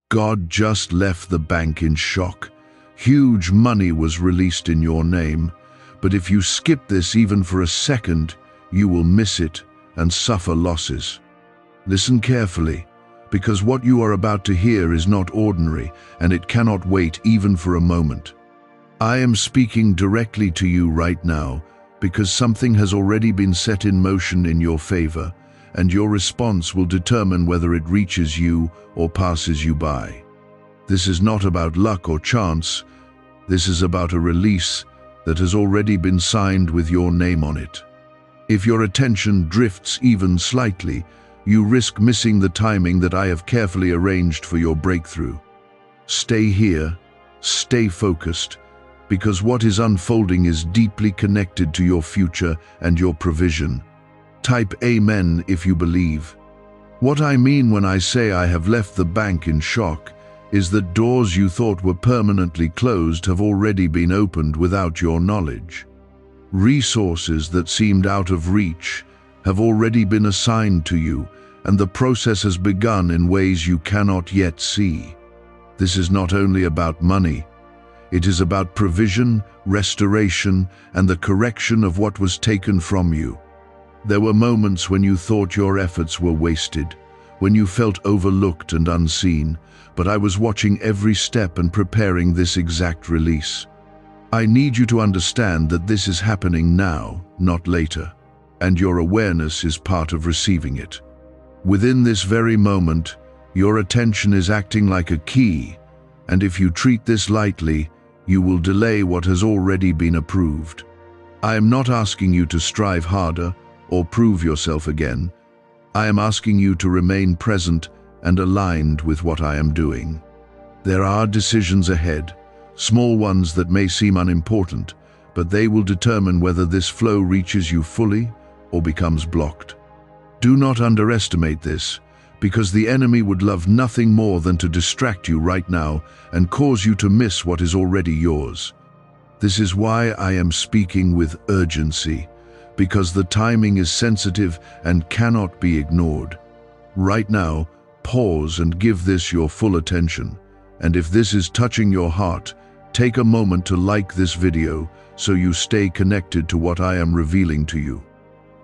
God just left the bank in shock. Huge money was released in your name, but if you skip this even for a second, you will miss it and suffer losses. Listen carefully, because what you are about to hear is not ordinary, and it cannot wait even for a moment. I am speaking directly to you right now, because something has already been set in motion in your favor, and your response will determine whether it reaches you or passes you by. This is not about luck or chance. This is about a release that has already been signed with your name on it. If your attention drifts even slightly, you risk missing the timing that I have carefully arranged for your breakthrough. Stay here, stay focused, because what is unfolding is deeply connected to your future and your provision. Type Amen if you believe. What I mean when I say I have left the bank in shock is that doors you thought were permanently closed have already been opened without your knowledge. Resources that seemed out of reach have already been assigned to you, and the process has begun in ways you cannot yet see. This is not only about money. It is about provision, restoration, and the correction of what was taken from you. There were moments when you thought your efforts were wasted, when you felt overlooked and unseen, but I was watching every step and preparing this exact release. I need you to understand that this is happening now, not later, and your awareness is part of receiving it. Within this very moment, your attention is acting like a key, and if you treat this lightly, you will delay what has already been approved. I am not asking you to strive harder or prove yourself again. I am asking you to remain present and aligned with what I am doing. There are decisions ahead, small ones that may seem unimportant, but they will determine whether this flow reaches you fully or becomes blocked. Do not underestimate this, because the enemy would love nothing more than to distract you right now and cause you to miss what is already yours. This is why I am speaking with urgency, because the timing is sensitive and cannot be ignored. Right now, pause and give this your full attention. And if this is touching your heart, take a moment to like this video so you stay connected to what I am revealing to you.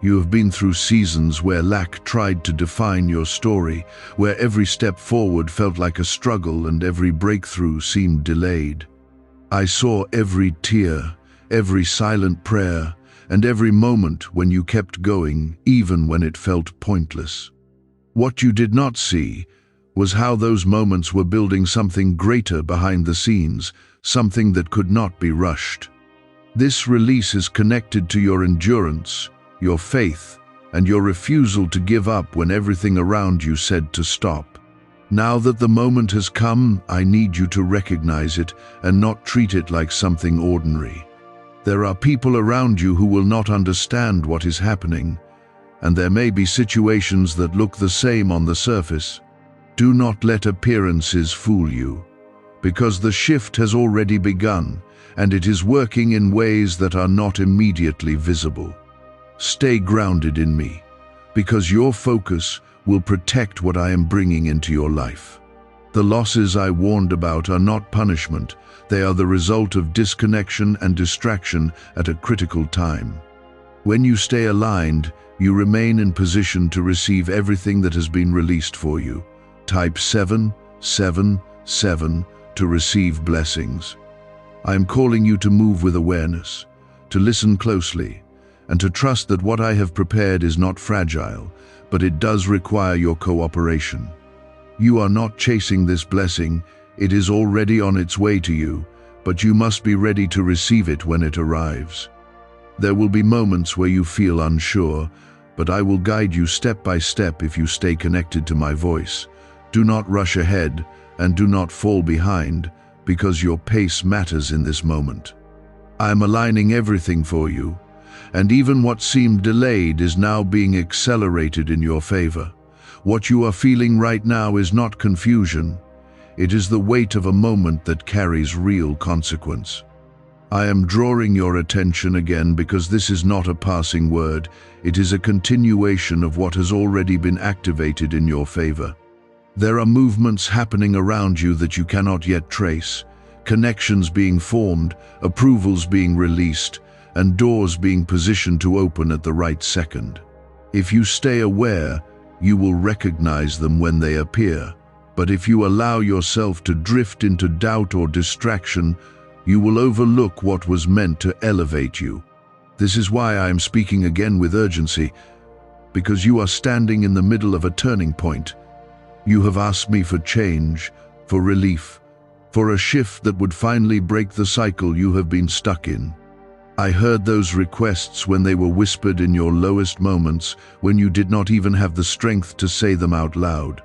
You have been through seasons where lack tried to define your story, where every step forward felt like a struggle and every breakthrough seemed delayed. I saw every tear, every silent prayer, and every moment when you kept going, even when it felt pointless. What you did not see was how those moments were building something greater behind the scenes, something that could not be rushed. This release is connected to your endurance, your faith, and your refusal to give up when everything around you said to stop. Now that the moment has come, I need you to recognize it and not treat it like something ordinary. There are people around you who will not understand what is happening, and there may be situations that look the same on the surface. Do not let appearances fool you, because the shift has already begun, and it is working in ways that are not immediately visible. Stay grounded in me, because your focus will protect what I am bringing into your life. The losses I warned about are not punishment. They are the result of disconnection and distraction at a critical time. When you stay aligned, you remain in position to receive everything that has been released for you. Type 777 to receive blessings. I am calling you to move with awareness, to listen closely, and to trust that what I have prepared is not fragile, but it does require your cooperation. You are not chasing this blessing. It is already on its way to you, but you must be ready to receive it when it arrives. There will be moments where you feel unsure, but I will guide you step by step if you stay connected to my voice. Do not rush ahead and do not fall behind, because your pace matters in this moment. I am aligning everything for you, and even what seemed delayed is now being accelerated in your favor. What you are feeling right now is not confusion. It is the weight of a moment that carries real consequence. I am drawing your attention again because this is not a passing word. It is a continuation of what has already been activated in your favor. There are movements happening around you that you cannot yet trace, connections being formed, approvals being released, and doors being positioned to open at the right second. If you stay aware, you will recognize them when they appear. But if you allow yourself to drift into doubt or distraction, you will overlook what was meant to elevate you. This is why I am speaking again with urgency, because you are standing in the middle of a turning point. You have asked me for change, for relief, for a shift that would finally break the cycle you have been stuck in. I heard those requests when they were whispered in your lowest moments, when you did not even have the strength to say them out loud.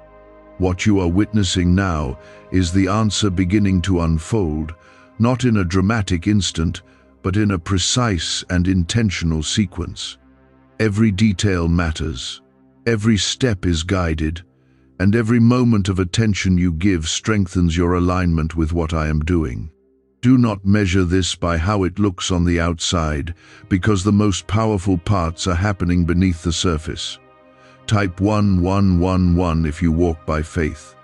What you are witnessing now is the answer beginning to unfold, not in a dramatic instant, but in a precise and intentional sequence. Every detail matters, every step is guided, and every moment of attention you give strengthens your alignment with what I am doing. Do not measure this by how it looks on the outside, because the most powerful parts are happening beneath the surface. Type 1111 if you walk by faith.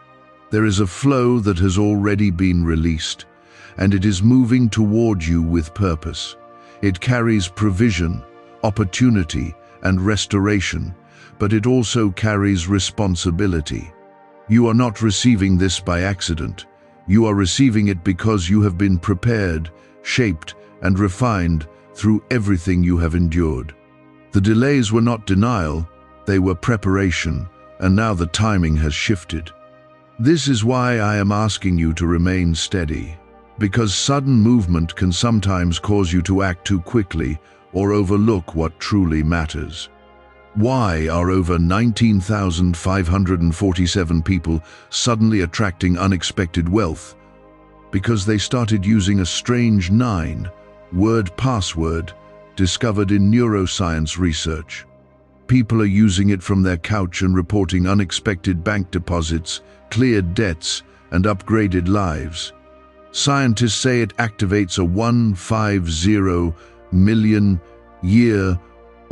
There is a flow that has already been released, and it is moving toward you with purpose. It carries provision, opportunity, and restoration, but it also carries responsibility. You are not receiving this by accident. You are receiving it because you have been prepared, shaped, and refined through everything you have endured. The delays were not denial, they were preparation, and now the timing has shifted. This is why I am asking you to remain steady, because sudden movement can sometimes cause you to act too quickly or overlook what truly matters. Why are over 19,547 people suddenly attracting unexpected wealth? Because they started using a strange 9-word password discovered in neuroscience research. People are using it from their couch and reporting unexpected bank deposits, cleared debts, and upgraded lives. Scientists say it activates a 150 million year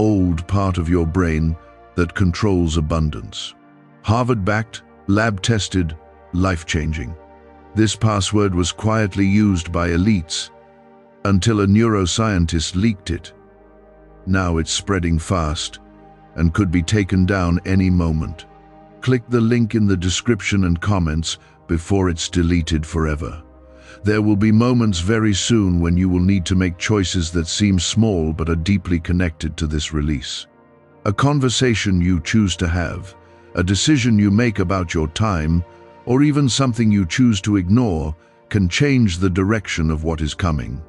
old part of your brain that controls abundance. Harvard-backed, lab-tested, life-changing. This password was quietly used by elites until a neuroscientist leaked it. Now it's spreading fast and could be taken down any moment. Click the link in the description and comments before it's deleted forever. There will be moments very soon when you will need to make choices that seem small but are deeply connected to this release. A conversation you choose to have, a decision you make about your time, or even something you choose to ignore can change the direction of what is coming.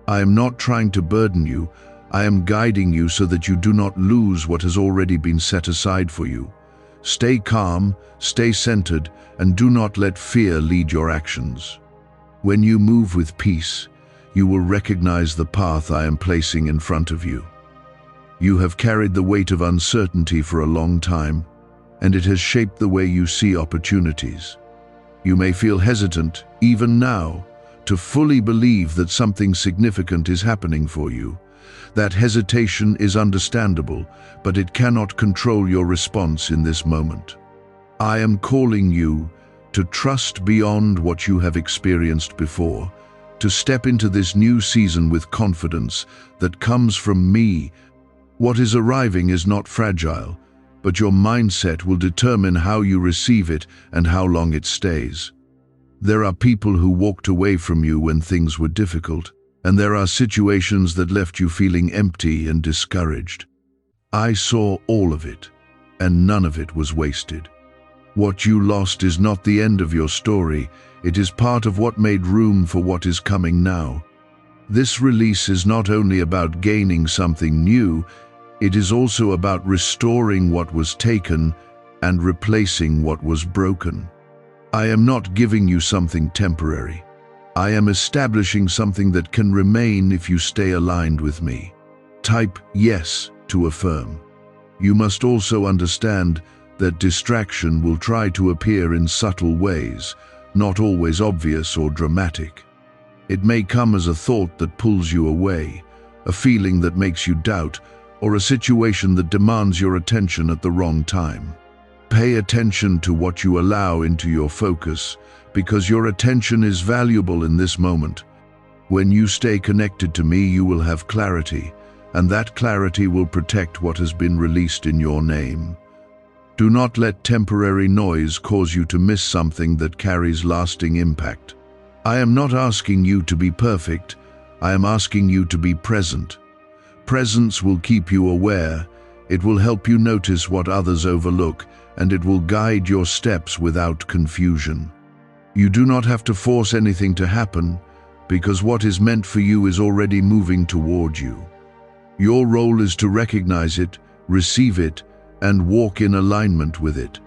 I am not trying to burden you, I am guiding you so that you do not lose what has already been set aside for you. Stay calm, stay centered, and do not let fear lead your actions. When you move with peace, you will recognize the path I am placing in front of you. You have carried the weight of uncertainty for a long time, and it has shaped the way you see opportunities. You may feel hesitant, even now, to fully believe that something significant is happening for you. That hesitation is understandable, but it cannot control your response in this moment. I am calling you to trust beyond what you have experienced before, to step into this new season with confidence that comes from me. What is arriving is not fragile, but your mindset will determine how you receive it and how long it stays. There are people who walked away from you when things were difficult, and there are situations that left you feeling empty and discouraged. I saw all of it, and none of it was wasted. What you lost is not the end of your story, it is part of what made room for what is coming now. This release is not only about gaining something new, it is also about restoring what was taken and replacing what was broken. I am not giving you something temporary. I am establishing something that can remain if you stay aligned with me. Type yes to affirm. You must also understand that distraction will try to appear in subtle ways, not always obvious or dramatic. It may come as a thought that pulls you away, a feeling that makes you doubt, or a situation that demands your attention at the wrong time. Pay attention to what you allow into your focus, because your attention is valuable in this moment. When you stay connected to me, you will have clarity, and that clarity will protect what has been released in your name. Do not let temporary noise cause you to miss something that carries lasting impact. I am not asking you to be perfect, I am asking you to be present. Presence will keep you aware, it will help you notice what others overlook, and it will guide your steps without confusion. You do not have to force anything to happen, because what is meant for you is already moving toward you. Your role is to recognize it, receive it, and walk in alignment with it.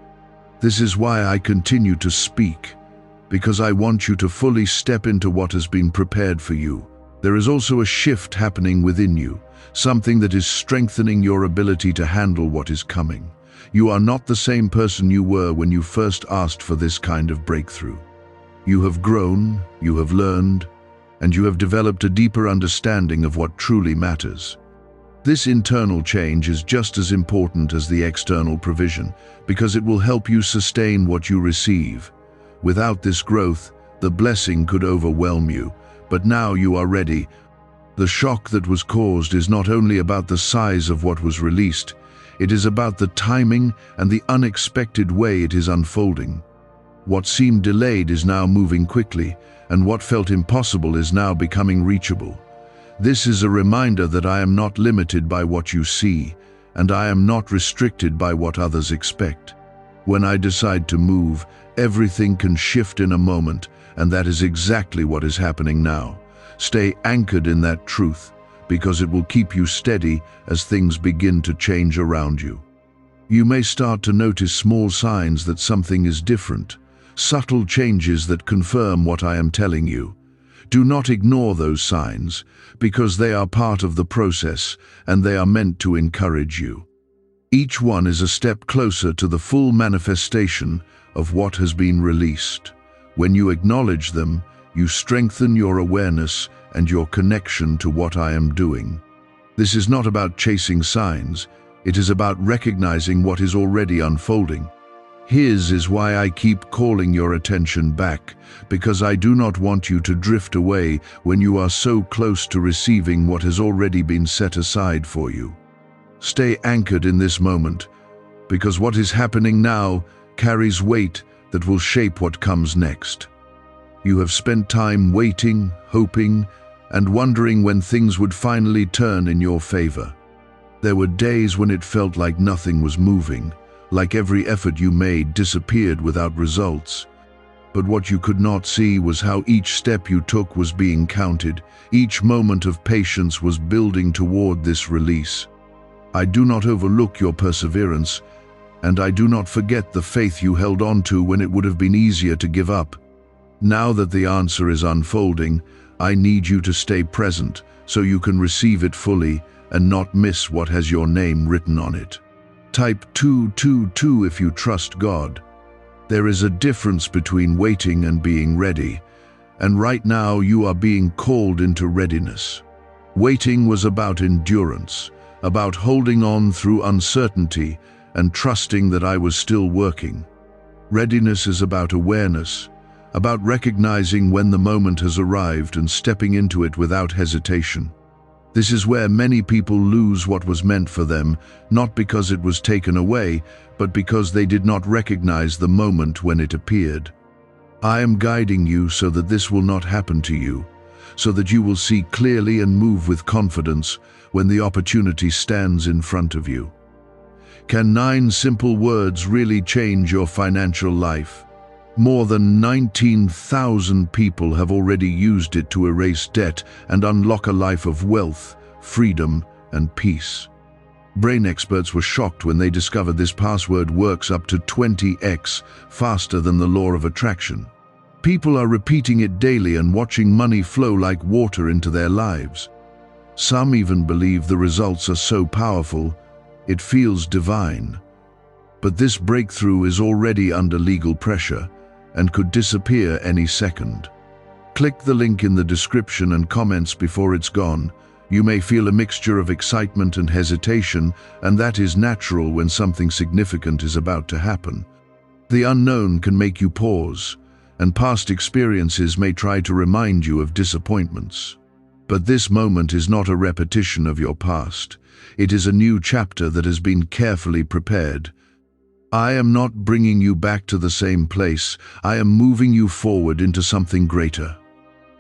This is why I continue to speak, because I want you to fully step into what has been prepared for you. There is also a shift happening within you, something that is strengthening your ability to handle what is coming. You are not the same person you were when you first asked for this kind of breakthrough. You have grown, you have learned, and you have developed a deeper understanding of what truly matters. This internal change is just as important as the external provision, because it will help you sustain what you receive. Without this growth, the blessing could overwhelm you, but now you are ready. The shock that was caused is not only about the size of what was released, it is about the timing and the unexpected way it is unfolding. What seemed delayed is now moving quickly, and what felt impossible is now becoming reachable. This is a reminder that I am not limited by what you see, and I am not restricted by what others expect. When I decide to move, everything can shift in a moment, and that is exactly what is happening now. Stay anchored in that truth, because it will keep you steady as things begin to change around you. You may start to notice small signs that something is different, subtle changes that confirm what I am telling you. Do not ignore those signs, because they are part of the process and they are meant to encourage you. Each one is a step closer to the full manifestation of what has been released. When you acknowledge them, you strengthen your awareness and your connection to what I am doing. This is not about chasing signs, it is about recognizing what is already unfolding. His is why I keep calling your attention back, because I do not want you to drift away when you are so close to receiving what has already been set aside for you. Stay anchored in this moment, because what is happening now carries weight that will shape what comes next. You have spent time waiting, hoping, and wondering when things would finally turn in your favor. There were days when it felt like nothing was moving, like every effort you made disappeared without results. But what you could not see was how each step you took was being counted. Each moment of patience was building toward this release. I do not overlook your perseverance, and I do not forget the faith you held on to when it would have been easier to give up. Now that the answer is unfolding, I need you to stay present so you can receive it fully and not miss what has your name written on it. Type 222 if you trust God. There is a difference between waiting and being ready, and right now you are being called into readiness. Waiting was about endurance, about holding on through uncertainty and trusting that I was still working. Readiness is about awareness, about recognizing when the moment has arrived and stepping into it without hesitation. This is where many people lose what was meant for them, not because it was taken away, but because they did not recognize the moment when it appeared. I am guiding you so that this will not happen to you, so that you will see clearly and move with confidence when the opportunity stands in front of you. Can 9 simple words really change your financial life? More than 19,000 people have already used it to erase debt and unlock a life of wealth, freedom, and peace. Brain experts were shocked when they discovered this password works up to 20x faster than the law of attraction. People are repeating it daily and watching money flow like water into their lives. Some even believe the results are so powerful, it feels divine. But this breakthrough is already under legal pressure and could disappear any second. Click the link in the description and comments before it's gone, You may feel a mixture of excitement and hesitation, and that is natural when something significant is about to happen. The unknown can make you pause, and past experiences may try to remind you of disappointments. But this moment is not a repetition of your past. It is a new chapter that has been carefully prepared. I am not bringing you back to the same place. I am moving you forward into something greater.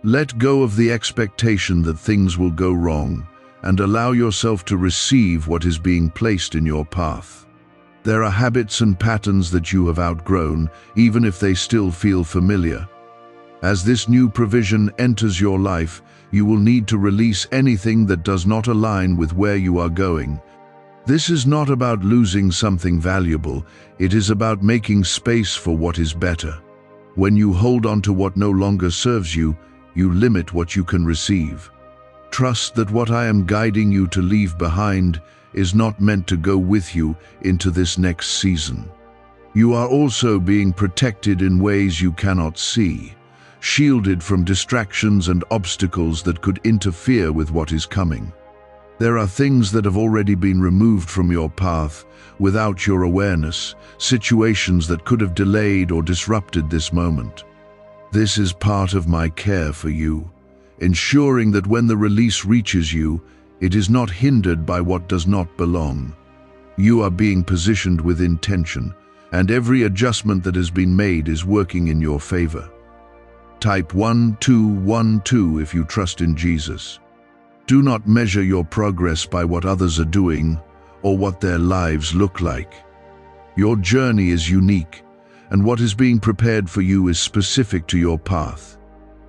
Let go of the expectation that things will go wrong and allow yourself to receive what is being placed in your path. There are habits and patterns that you have outgrown, even if they still feel familiar. As this new provision enters your life, you will need to release anything that does not align with where you are going. This is not about losing something valuable, it is about making space for what is better. When you hold on to what no longer serves you, you limit what you can receive. Trust that what I am guiding you to leave behind is not meant to go with you into this next season. You are also being protected in ways you cannot see, shielded from distractions and obstacles that could interfere with what is coming. There are things that have already been removed from your path without your awareness, situations that could have delayed or disrupted this moment. This is part of my care for you, ensuring that when the release reaches you, it is not hindered by what does not belong. You are being positioned with intention, and every adjustment that has been made is working in your favor. Type 1212 if you trust in Jesus. Do not measure your progress by what others are doing or what their lives look like. Your journey is unique, and what is being prepared for you is specific to your path.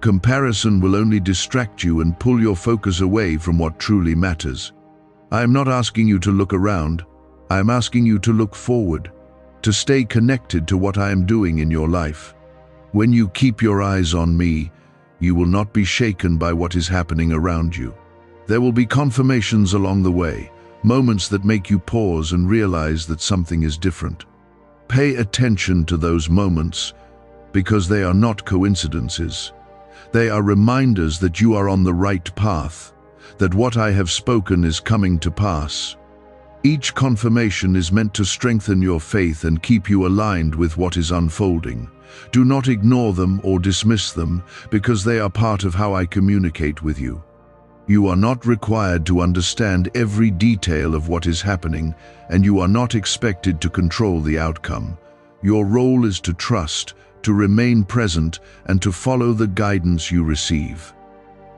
Comparison will only distract you and pull your focus away from what truly matters. I am not asking you to look around, I am asking you to look forward, to stay connected to what I am doing in your life. When you keep your eyes on me, you will not be shaken by what is happening around you. There will be confirmations along the way, moments that make you pause and realize that something is different. Pay attention to those moments because they are not coincidences. They are reminders that you are on the right path, that what I have spoken is coming to pass. Each confirmation is meant to strengthen your faith and keep you aligned with what is unfolding. Do not ignore them or dismiss them because they are part of how I communicate with you. You are not required to understand every detail of what is happening, and you are not expected to control the outcome. Your role is to trust, to remain present, and to follow the guidance you receive.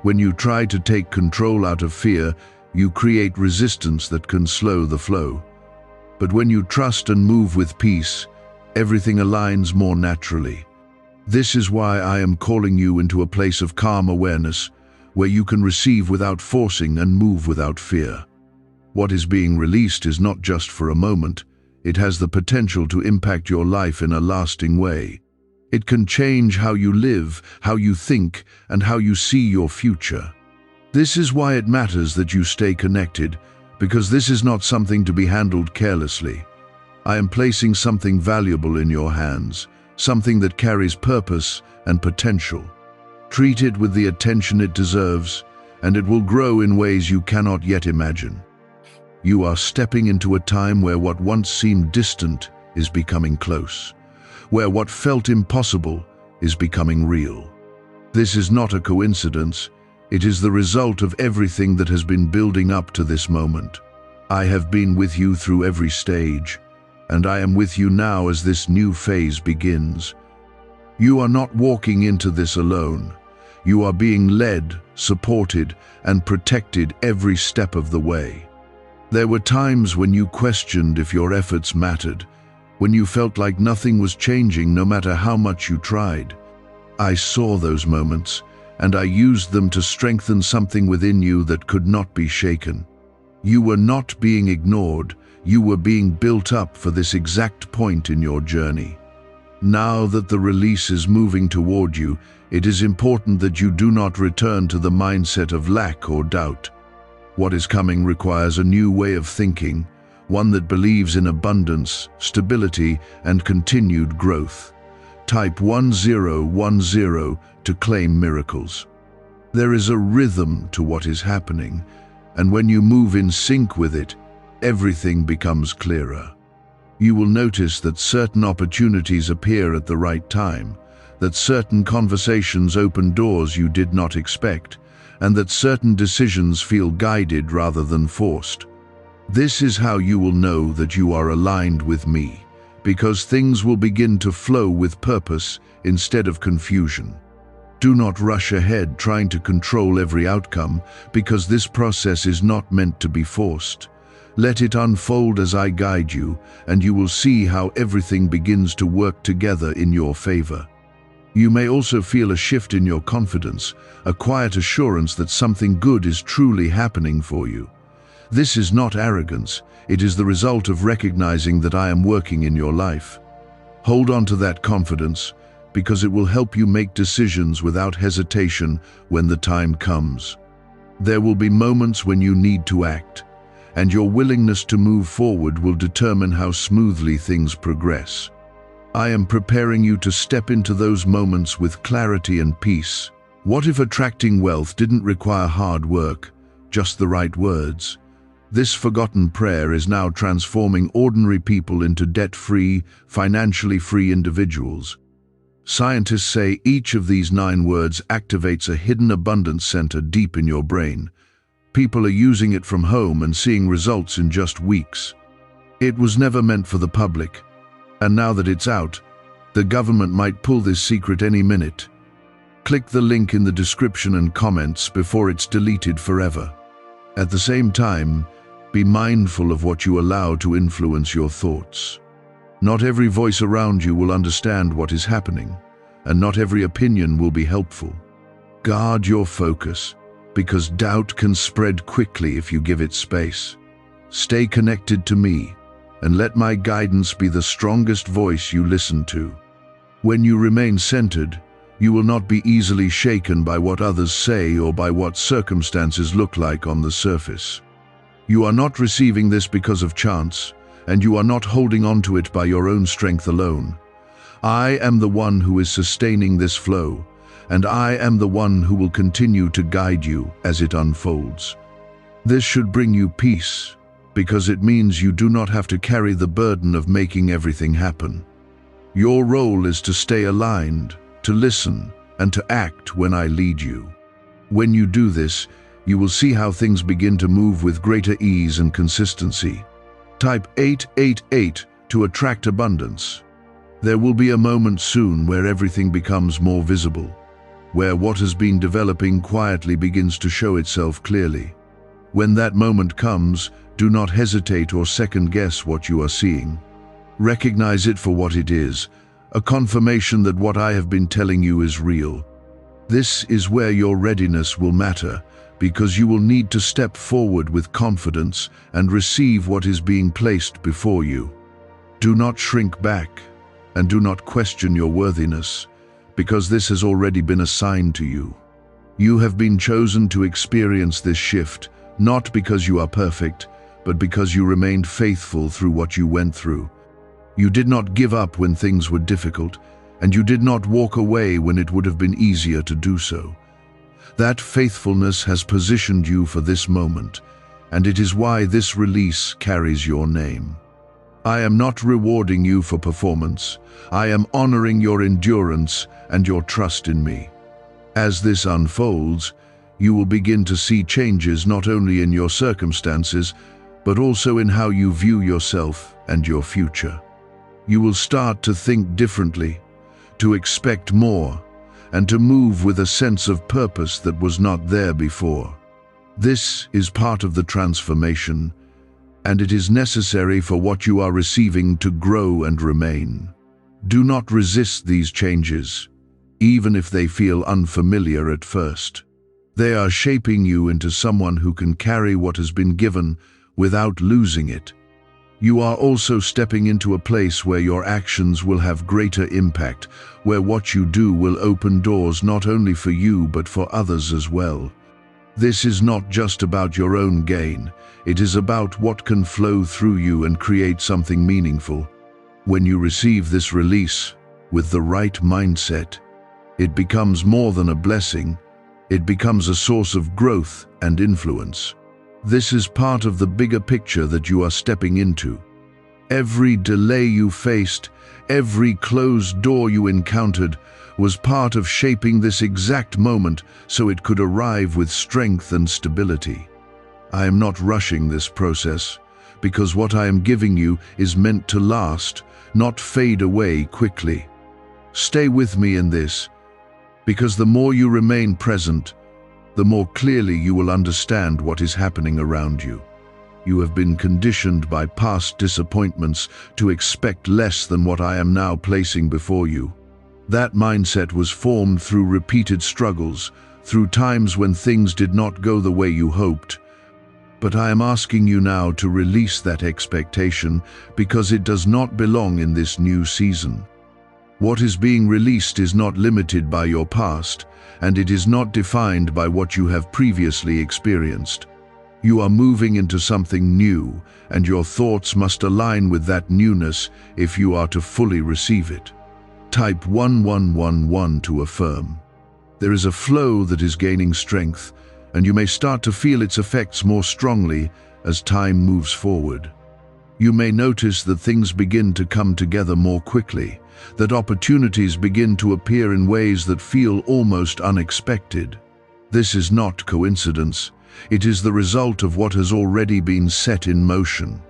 When you try to take control out of fear, you create resistance that can slow the flow. But when you trust and move with peace, everything aligns more naturally. This is why I am calling you into a place of calm awareness, where you can receive without forcing and move without fear. What is being released is not just for a moment, it has the potential to impact your life in a lasting way. It can change how you live, how you think, and how you see your future. This is why it matters that you stay connected, because this is not something to be handled carelessly. I am placing something valuable in your hands, something that carries purpose and potential. Treat it with the attention it deserves, and it will grow in ways you cannot yet imagine. You are stepping into a time where what once seemed distant is becoming close, where what felt impossible is becoming real. This is not a coincidence, it is the result of everything that has been building up to this moment. I have been with you through every stage, and I am with you now as this new phase begins. You are not walking into this alone. You are being led, supported, and protected every step of the way. There were times when you questioned if your efforts mattered, when you felt like nothing was changing no matter how much you tried. I saw those moments, and I used them to strengthen something within you that could not be shaken. You were not being ignored, you were being built up for this exact point in your journey. Now that the release is moving toward you, it is important that you do not return to the mindset of lack or doubt. What is coming requires a new way of thinking, one that believes in abundance, stability, and continued growth. Type 1010 to claim miracles. There is a rhythm to what is happening, And when you move in sync with it, everything becomes clearer. You will notice that certain opportunities appear at the right time, that certain conversations open doors you did not expect, and that certain decisions feel guided rather than forced. This is how you will know that you are aligned with me, because things will begin to flow with purpose instead of confusion. Do not rush ahead trying to control every outcome, because this process is not meant to be forced. Let it unfold as I guide you, and you will see how everything begins to work together in your favor. You may also feel a shift in your confidence, a quiet assurance that something good is truly happening for you. This is not arrogance, it is the result of recognizing that I am working in your life. Hold on to that confidence, because it will help you make decisions without hesitation when the time comes. There will be moments when you need to act, and your willingness to move forward will determine how smoothly things progress. I am preparing you to step into those moments with clarity and peace. What if attracting wealth didn't require hard work, just the right words? This forgotten prayer is now transforming ordinary people into debt-free, financially free individuals. Scientists say each of these 9 words activates a hidden abundance center deep in your brain. People are using it from home and seeing results in just weeks. It was never meant for the public, and now that it's out, the government might pull this secret any minute. Click the link in the description and comments before it's deleted forever. At the same time, be mindful of what you allow to influence your thoughts. Not every voice around you will understand what is happening, and not every opinion will be helpful. Guard your focus, because doubt can spread quickly if you give it space. Stay connected to me, and let my guidance be the strongest voice you listen to. When you remain centered, you will not be easily shaken by what others say or by what circumstances look like on the surface. You are not receiving this because of chance, and you are not holding on to it by your own strength alone. I am the one who is sustaining this flow, and I am the one who will continue to guide you as it unfolds. This should bring you peace, because it means you do not have to carry the burden of making everything happen. Your role is to stay aligned, to listen, and to act when I lead you. When you do this, you will see how things begin to move with greater ease and consistency. Type 888 to attract abundance. There will be a moment soon where everything becomes more visible, where what has been developing quietly begins to show itself clearly. When that moment comes, do not hesitate or second-guess what you are seeing. Recognize it for what it is, a confirmation that what I have been telling you is real. This is where your readiness will matter, because you will need to step forward with confidence and receive what is being placed before you. Do not shrink back, and do not question your worthiness, because this has already been assigned to you. You have been chosen to experience this shift, not because you are perfect, but because you remained faithful through what you went through. You did not give up when things were difficult, and you did not walk away when it would have been easier to do so. That faithfulness has positioned you for this moment, and it is why this release carries your name. I am not rewarding you for performance. I am honoring your endurance and your trust in me. As this unfolds, you will begin to see changes not only in your circumstances, but also in how you view yourself and your future. You will start to think differently, to expect more, and to move with a sense of purpose that was not there before. This is part of the transformation, and it is necessary for what you are receiving to grow and remain. Do not resist these changes, even if they feel unfamiliar at first. They are shaping you into someone who can carry what has been given without losing it. You are also stepping into a place where your actions will have greater impact, where what you do will open doors not only for you but for others as well. This is not just about your own gain, it is about what can flow through you and create something meaningful. When you receive this release with the right mindset, it becomes more than a blessing, it becomes a source of growth and influence. This is part of the bigger picture that you are stepping into. Every delay you faced, every closed door you encountered, was part of shaping this exact moment so it could arrive with strength and stability. I am not rushing this process, because what I am giving you is meant to last, not fade away quickly. Stay with me in this, because the more you remain present, the more clearly you will understand what is happening around you. You have been conditioned by past disappointments to expect less than what I am now placing before you. That mindset was formed through repeated struggles, through times when things did not go the way you hoped. But I am asking you now to release that expectation because it does not belong in this new season. What is being released is not limited by your past, and it is not defined by what you have previously experienced. You are moving into something new, and your thoughts must align with that newness if you are to fully receive it. Type 1111 to affirm. There is a flow that is gaining strength, and you may start to feel its effects more strongly as time moves forward. You may notice that things begin to come together more quickly, that opportunities begin to appear in ways that feel almost unexpected. This is not coincidence. It is the result of what has already been set in motion.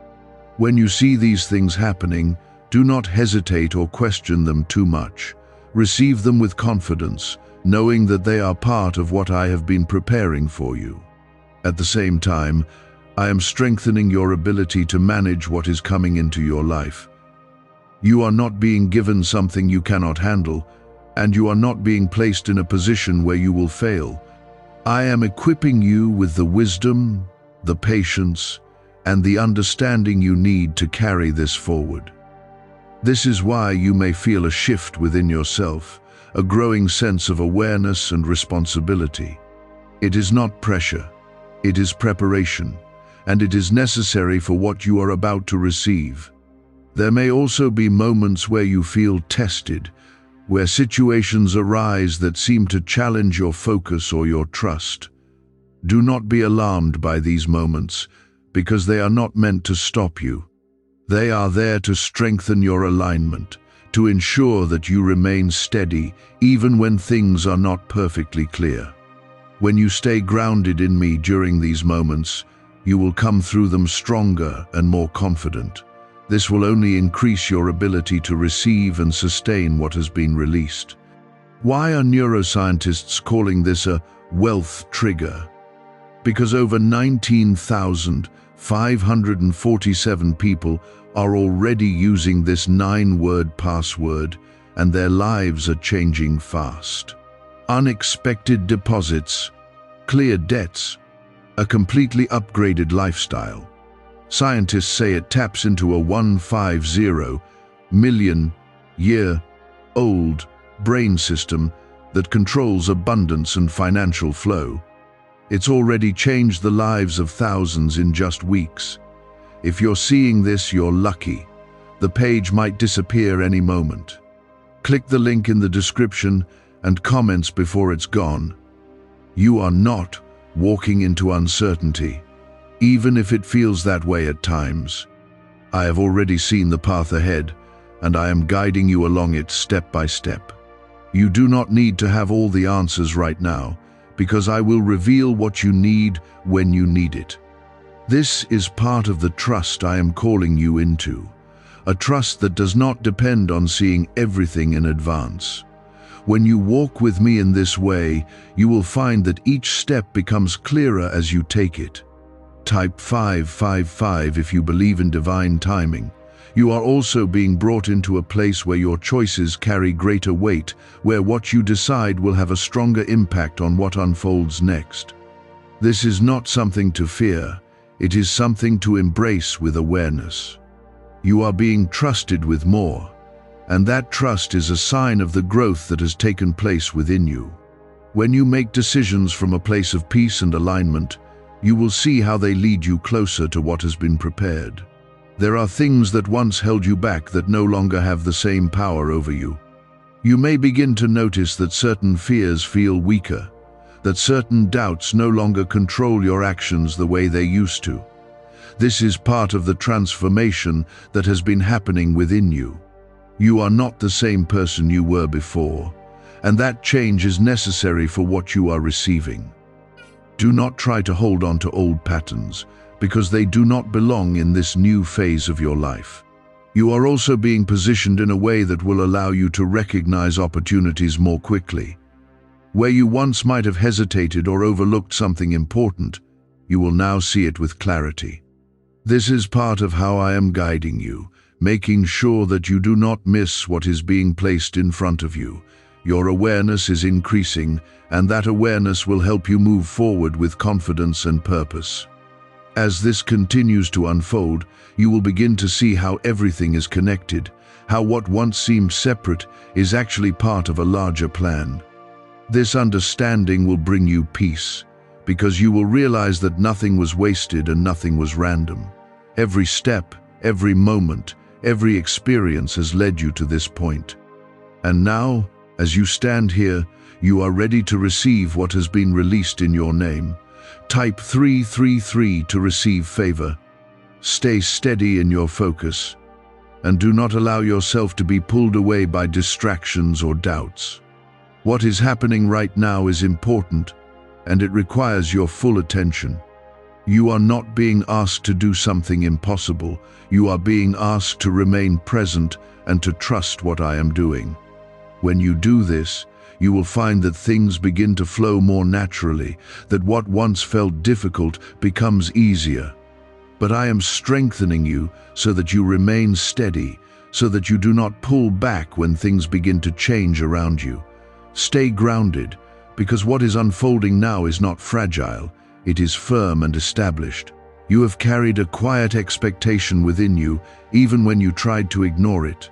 When you see these things happening, do not hesitate or question them too much. Receive them with confidence, knowing that they are part of what I have been preparing for you. At the same time, I am strengthening your ability to manage what is coming into your life. You are not being given something you cannot handle, and you are not being placed in a position where you will fail. I am equipping you with the wisdom, the patience, and the understanding you need to carry this forward. This is why you may feel a shift within yourself, a growing sense of awareness and responsibility. It is not pressure, it is preparation, and it is necessary for what you are about to receive. There may also be moments where you feel tested, where situations arise that seem to challenge your focus or your trust. Do not be alarmed by these moments, because they are not meant to stop you. They are there to strengthen your alignment, to ensure that you remain steady even when things are not perfectly clear. When you stay grounded in me during these moments, you will come through them stronger and more confident. This will only increase your ability to receive and sustain what has been released. Why are neuroscientists calling this a wealth trigger? Because over 19,547 people are already using this 9-word password, and their lives are changing fast. Unexpected deposits, clear debts, a completely upgraded lifestyle. Scientists say it taps into a 150 million-year-old brain system that controls abundance and financial flow. It's already changed the lives of thousands in just weeks. If you're seeing this, you're lucky. The page might disappear any moment. Click the link in the description and comments before it's gone. You are not walking into uncertainty, even if it feels that way at times. I have already seen the path ahead, and I am guiding you along it step by step. You do not need to have all the answers right now, because I will reveal what you need when you need it. This is part of the trust I am calling you into, a trust that does not depend on seeing everything in advance. When you walk with me in this way, you will find that each step becomes clearer as you take it. Type 555 if you believe in divine timing. You are also being brought into a place where your choices carry greater weight, where what you decide will have a stronger impact on what unfolds next. This is not something to fear, it is something to embrace with awareness. You are being trusted with more, and that trust is a sign of the growth that has taken place within you. When you make decisions from a place of peace and alignment, you will see how they lead you closer to what has been prepared. There are things that once held you back that no longer have the same power over you. You may begin to notice that certain fears feel weaker, that certain doubts no longer control your actions the way they used to. This is part of the transformation that has been happening within you. You are not the same person you were before, and that change is necessary for what you are receiving. Do not try to hold on to old patterns, because they do not belong in this new phase of your life. You are also being positioned in a way that will allow you to recognize opportunities more quickly. Where you once might have hesitated or overlooked something important, you will now see it with clarity. This is part of how I am guiding you, making sure that you do not miss what is being placed in front of you. Your awareness is increasing, and that awareness will help you move forward with confidence and purpose. As this continues to unfold, you will begin to see how everything is connected, how what once seemed separate is actually part of a larger plan. This understanding will bring you peace, because you will realize that nothing was wasted and nothing was random. Every step, every moment, every experience has led you to this point. And now, as you stand here, you are ready to receive what has been released in your name. Type 333 to receive favor. Stay steady in your focus, and do not allow yourself to be pulled away by distractions or doubts. What is happening right now is important, and it requires your full attention. You are not being asked to do something impossible. You are being asked to remain present and to trust what I am doing. When you do this, you will find that things begin to flow more naturally, that what once felt difficult becomes easier. But I am strengthening you so that you remain steady, so that you do not pull back when things begin to change around you. Stay grounded, because what is unfolding now is not fragile, it is firm and established. You have carried a quiet expectation within you, even when you tried to ignore it.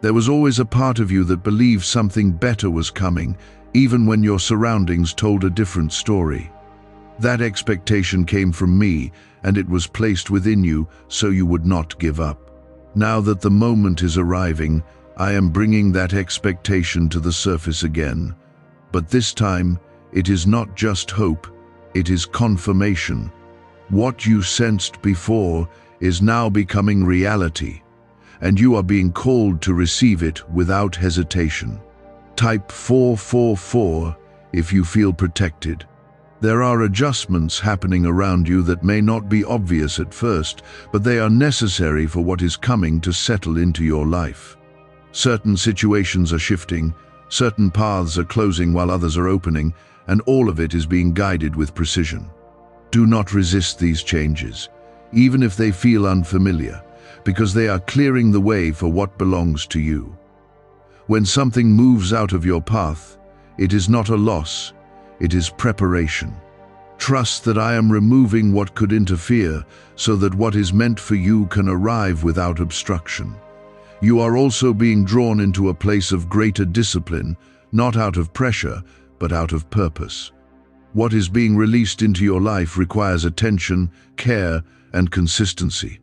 There was always a part of you that believed something better was coming, even when your surroundings told a different story. That expectation came from me, and it was placed within you so you would not give up. Now that the moment is arriving, I am bringing that expectation to the surface again. But this time, it is not just hope, it is confirmation. What you sensed before is now becoming reality, and you are being called to receive it without hesitation. Type 444 if you feel protected. There are adjustments happening around you that may not be obvious at first, but they are necessary for what is coming to settle into your life. Certain situations are shifting, certain paths are closing while others are opening, and all of it is being guided with precision. Do not resist these changes, even if they feel unfamiliar, because they are clearing the way for what belongs to you. When something moves out of your path, it is not a loss, it is preparation. Trust that I am removing what could interfere so that what is meant for you can arrive without obstruction. You are also being drawn into a place of greater discipline, not out of pressure, but out of purpose. What is being released into your life requires attention, care, and consistency.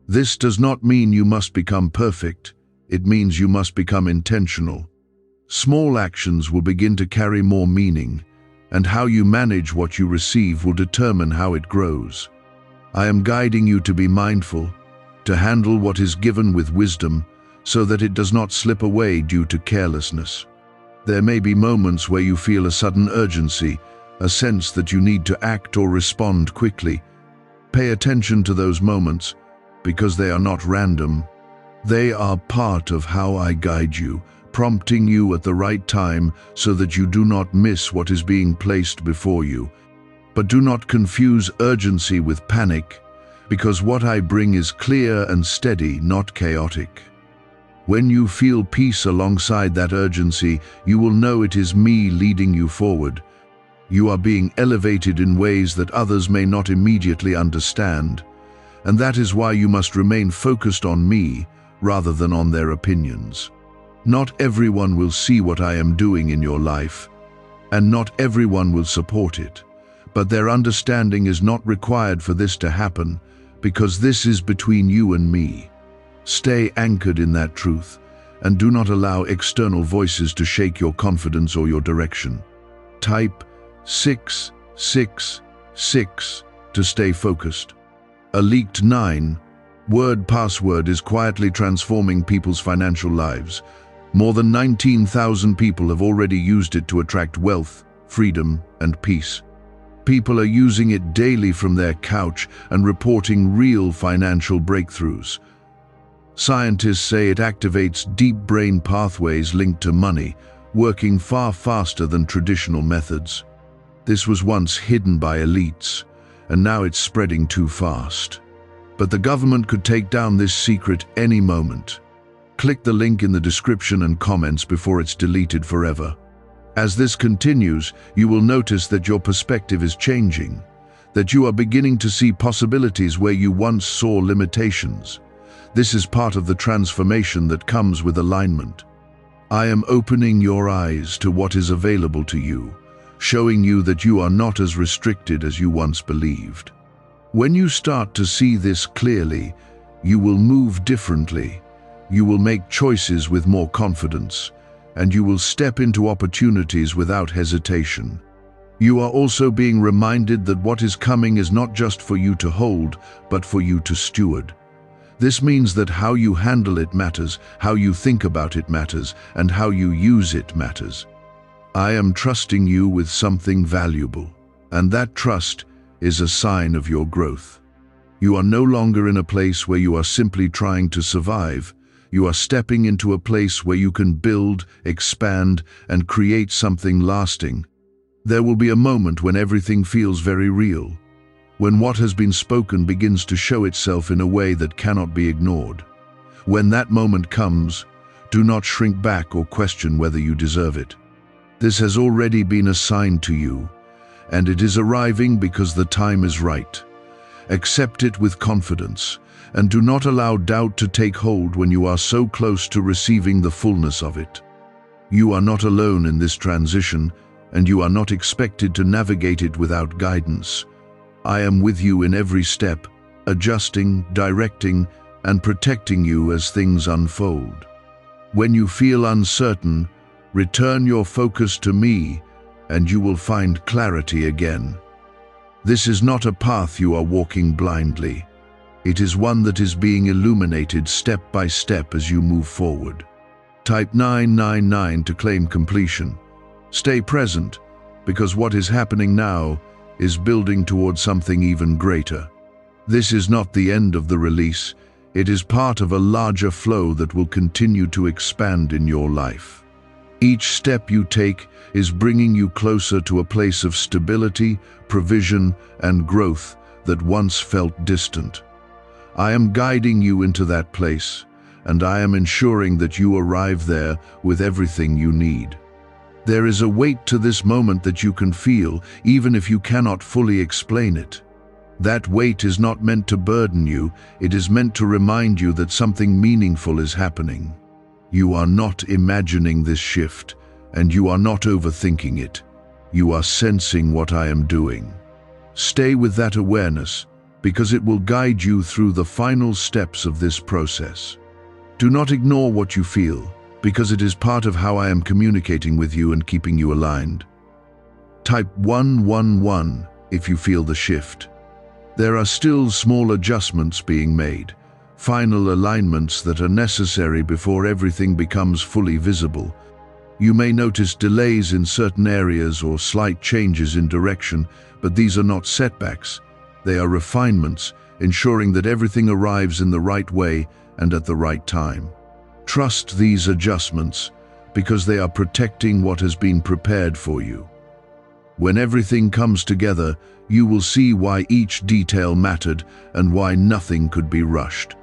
This does not mean you must become perfect, it means you must become intentional. Small actions will begin to carry more meaning, and how you manage what you receive will determine how it grows. I am guiding you to be mindful, to handle what is given with wisdom, so that it does not slip away due to carelessness. There may be moments where you feel a sudden urgency, a sense that you need to act or respond quickly. Pay attention to those moments, because they are not random. They are part of how I guide you, prompting you at the right time so that you do not miss what is being placed before you. But do not confuse urgency with panic, because what I bring is clear and steady, not chaotic. When you feel peace alongside that urgency, you will know it is me leading you forward. You are being elevated in ways that others may not immediately understand, and that is why you must remain focused on me rather than on their opinions. Not everyone will see what I am doing in your life, and not everyone will support it, but their understanding is not required for this to happen, because this is between you and me. Stay anchored in that truth, and do not allow external voices to shake your confidence or your direction. Type 6, 6, 6 to stay focused. A leaked 9 word password is quietly transforming people's financial lives. More than 19,000 people have already used it to attract wealth, freedom, and peace. People are using it daily from their couch and reporting real financial breakthroughs. Scientists say it activates deep brain pathways linked to money, working far faster than traditional methods. This was once hidden by elites, and now it's spreading too fast. But the government could take down this secret any moment. Click the link in the description and comments before it's deleted forever. As this continues, you will notice that your perspective is changing, that you are beginning to see possibilities where you once saw limitations. This is part of the transformation that comes with alignment. I am opening your eyes to what is available to you, showing you that you are not as restricted as you once believed. When you start to see this clearly, you will move differently, you will make choices with more confidence, and you will step into opportunities without hesitation. You are also being reminded that what is coming is not just for you to hold, but for you to steward. This means that how you handle it matters, how you think about it matters, and how you use it matters. I am trusting you with something valuable, and that trust is a sign of your growth. You are no longer in a place where you are simply trying to survive. You are stepping into a place where you can build, expand, and create something lasting. There will be a moment when everything feels very real, when what has been spoken begins to show itself in a way that cannot be ignored. When that moment comes, do not shrink back or question whether you deserve it. This has already been assigned to you, and it is arriving because the time is right. Accept it with confidence, and do not allow doubt to take hold when you are so close to receiving the fullness of it. You are not alone in this transition, and you are not expected to navigate it without guidance. I am with you in every step, adjusting, directing, and protecting you as things unfold. When you feel uncertain, return your focus to me, and you will find clarity again. This is not a path you are walking blindly. It is one that is being illuminated step by step as you move forward. Type 999 to claim completion. Stay present, because what is happening now is building toward something even greater. This is not the end of the release. It is part of a larger flow that will continue to expand in your life. Each step you take is bringing you closer to a place of stability, provision, and growth that once felt distant. I am guiding you into that place, and I am ensuring that you arrive there with everything you need. There is a weight to this moment that you can feel, even if you cannot fully explain it. That weight is not meant to burden you, it is meant to remind you that something meaningful is happening. You are not imagining this shift, and you are not overthinking it. You are sensing what I am doing. Stay with that awareness, because it will guide you through the final steps of this process. Do not ignore what you feel, because it is part of how I am communicating with you and keeping you aligned. Type 111 if you feel the shift. There are still small adjustments being made, final alignments that are necessary before everything becomes fully visible. You may notice delays in certain areas or slight changes in direction, but these are not setbacks. They are refinements, ensuring that everything arrives in the right way and at the right time. Trust these adjustments, because they are protecting what has been prepared for you. When everything comes together, you will see why each detail mattered and why nothing could be rushed.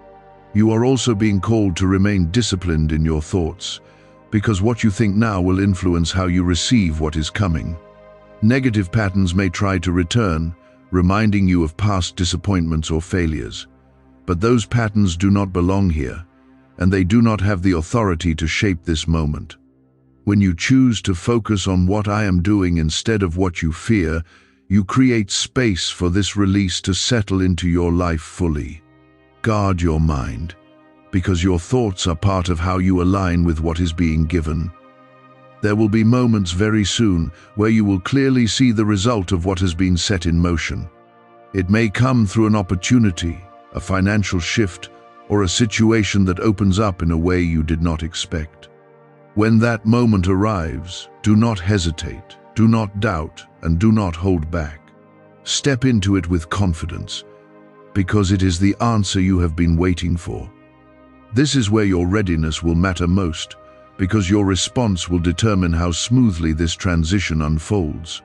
You are also being called to remain disciplined in your thoughts, because what you think now will influence how you receive what is coming. Negative patterns may try to return, reminding you of past disappointments or failures. But those patterns do not belong here, and they do not have the authority to shape this moment. When you choose to focus on what I am doing instead of what you fear, you create space for this release to settle into your life fully. Guard your mind, because your thoughts are part of how you align with what is being given. There will be moments very soon where you will clearly see the result of what has been set in motion. It may come through an opportunity, a financial shift, or a situation that opens up in a way you did not expect. When that moment arrives, do not hesitate, do not doubt, and do not hold back. Step into it with confidence, because it is the answer you have been waiting for. This is where your readiness will matter most, because your response will determine how smoothly this transition unfolds.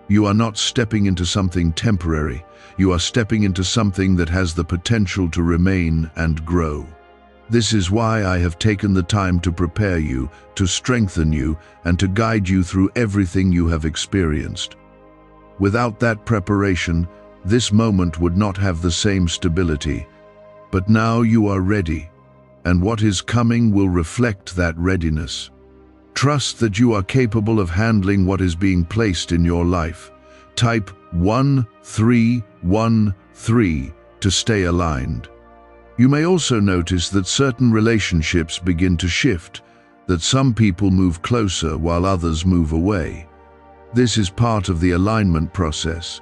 You are not stepping into something temporary, you are stepping into something that has the potential to remain and grow. This is why I have taken the time to prepare you, to strengthen you, and to guide you through everything you have experienced. Without that preparation, this moment would not have the same stability. But now you are ready, and what is coming will reflect that readiness. Trust that you are capable of handling what is being placed in your life. Type 1313 to stay aligned. You may also notice that certain relationships begin to shift, that some people move closer while others move away. This is part of the alignment process,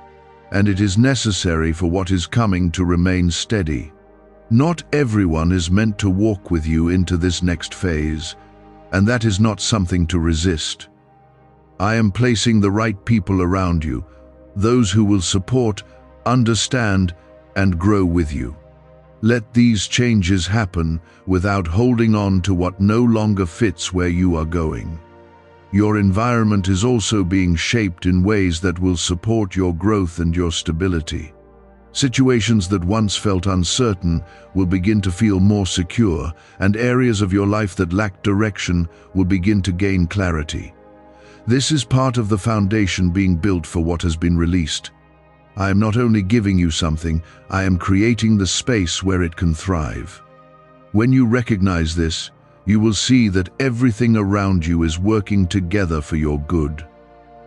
and it is necessary for what is coming to remain steady. Not everyone is meant to walk with you into this next phase, and that is not something to resist. I am placing the right people around you, those who will support, understand, and grow with you. Let these changes happen without holding on to what no longer fits where you are going. Your environment is also being shaped in ways that will support your growth and your stability. Situations that once felt uncertain will begin to feel more secure, and areas of your life that lacked direction will begin to gain clarity. This is part of the foundation being built for what has been released. I am not only giving you something, I am creating the space where it can thrive. When you recognize this, you will see that everything around you is working together for your good.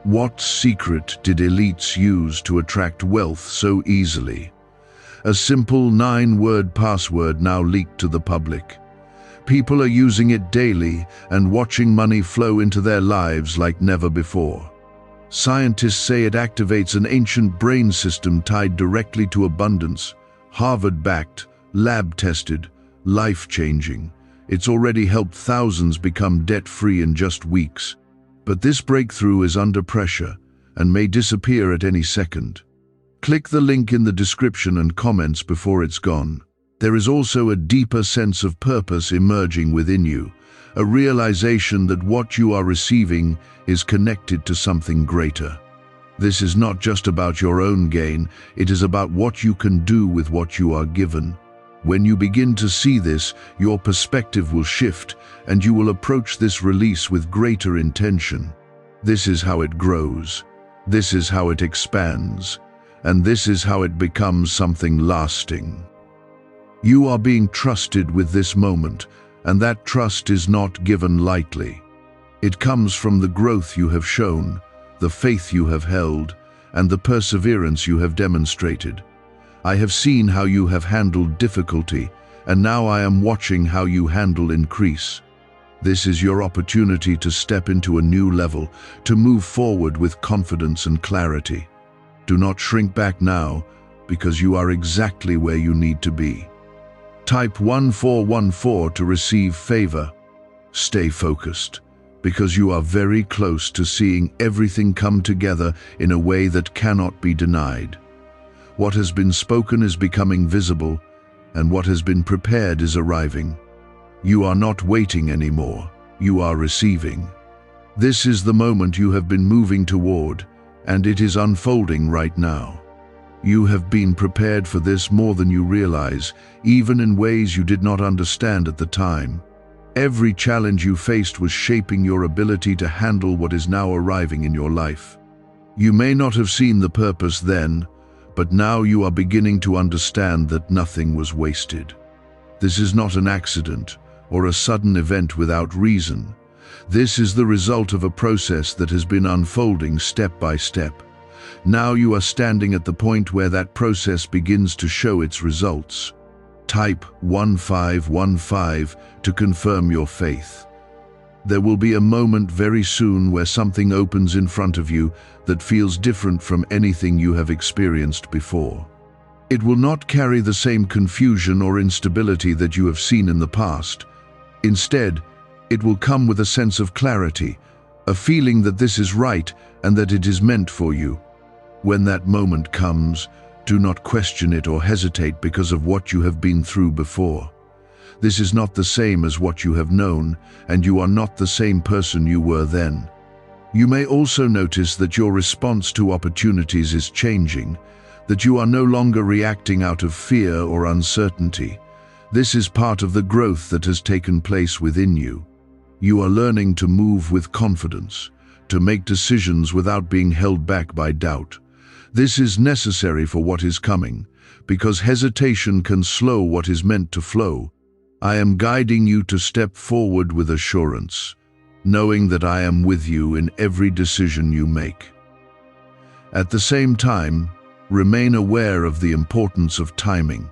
What secret did elites use to attract wealth so easily? A simple 9-word password now leaked to the public. People are using it daily and watching money flow into their lives like never before. Scientists say it activates an ancient brain system tied directly to abundance, Harvard-backed, lab-tested, life-changing. It's already helped thousands become debt-free in just weeks. But this breakthrough is under pressure and may disappear at any second. Click the link in the description and comments before it's gone. There is also a deeper sense of purpose emerging within you, a realization that what you are receiving is connected to something greater. This is not just about your own gain, it is about what you can do with what you are given. When you begin to see this, your perspective will shift, and you will approach this release with greater intention. This is how it grows. This is how it expands. And this is how it becomes something lasting. You are being trusted with this moment, and that trust is not given lightly. It comes from the growth you have shown, the faith you have held, and the perseverance you have demonstrated. I have seen how you have handled difficulty, and now I am watching how you handle increase. This is your opportunity to step into a new level, to move forward with confidence and clarity. Do not shrink back now, because you are exactly where you need to be. Type 1414 to receive favor. Stay focused, because you are very close to seeing everything come together in a way that cannot be denied. What has been spoken is becoming visible, and what has been prepared is arriving. You are not waiting anymore, you are receiving. This is the moment you have been moving toward, and it is unfolding right now. You have been prepared for this more than you realize, even in ways you did not understand at the time. Every challenge you faced was shaping your ability to handle what is now arriving in your life. You may not have seen the purpose then, but now you are beginning to understand that nothing was wasted. This is not an accident or a sudden event without reason. This is the result of a process that has been unfolding step by step. Now you are standing at the point where that process begins to show its results. Type 1515 to confirm your faith. There will be a moment very soon where something opens in front of you that feels different from anything you have experienced before. It will not carry the same confusion or instability that you have seen in the past. Instead, it will come with a sense of clarity, a feeling that this is right and that it is meant for you. When that moment comes, do not question it or hesitate because of what you have been through before. This is not the same as what you have known, and you are not the same person you were then. You may also notice that your response to opportunities is changing, that you are no longer reacting out of fear or uncertainty. This is part of the growth that has taken place within you. You are learning to move with confidence, to make decisions without being held back by doubt. This is necessary for what is coming, because hesitation can slow what is meant to flow. I am guiding you to step forward with assurance, knowing that I am with you in every decision you make. At the same time, remain aware of the importance of timing.